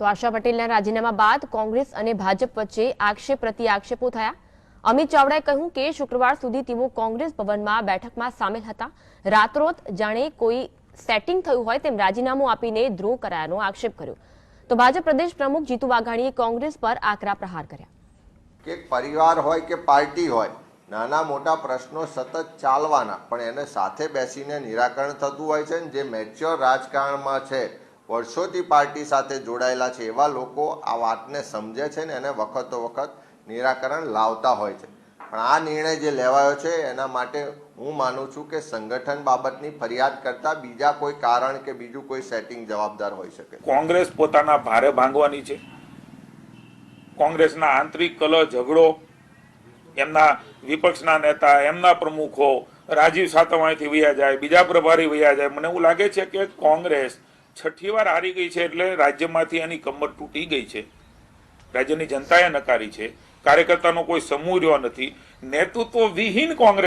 તો આશા પટેલના રાજીનામા બાદ કોંગ્રેસ અને ભાજપ વચ્ચે આક્ષેપ પ્રતિ આક્ષેપો થયા। અમિત ચાવડાએ કહ્યું કે શુક્રવાર સુધી તેઓ કોંગ્રેસ ભવનમાં બેઠકમાં સામેલ હતા। રાતરોત જાણે કોઈ સેટિંગ થયું હોય તેમ રાજીનામું આપીને દ્રોહ કરાયાનો આક્ષેપ કર્યો। તો ભાજપ પ્રદેશ પ્રમુખ જીતુ વાઘાણીએ કોંગ્રેસ પર આકરા પ્રહાર કર્યા। કે પરિવાર હોય કે પાર્ટી હોય, નાના મોટા પ્રશ્નો સતત ચાલવાના, પણ એને સાથે બેસીને નિરાકરણ થતું હોય છે। જે મેચ્યોર રાજકારણમાં છે, વર્ષોથી પાર્ટી સાથે જોડાયેલા છે, એવા લોકો આ વાતને સમજે છે ને એને વખતો વખત નિરાકરણ લાવતા હોય છે। પણ આ નિર્ણય જે લેવાયો છે એના માટે હું માનું છું કે સંગઠન બાબતની ફરિયાદ કરતા બીજા કોઈ કારણ કે બીજું કોઈ સેટિંગ જવાબદાર હોઈ શકે। કોંગ્રેસ પોતાના ભારે ભાંગવાની છે। કોંગ્રેસના આંતરિક કલહ ઝઘડો, એમના વિપક્ષના નેતા, એમના પ્રમુખો, રાજીવ સાતવ અહીંથી વયા જાય, બીજા પ્રભારી વયા જાય। મને એવું લાગે છે કે કોંગ્રેસ છઠ્ઠી વાર હારી ગઈ છે, એટલે રાજ્યમાંથી એની કમર તૂટી ગઈ છે। રાજ્યની જનતાએ નકારી છે। કાર્યકર્તાનો કોઈ સમૂહ રહ્યો નથી। નેતૃત્વ વિહીન કોંગ્રેસ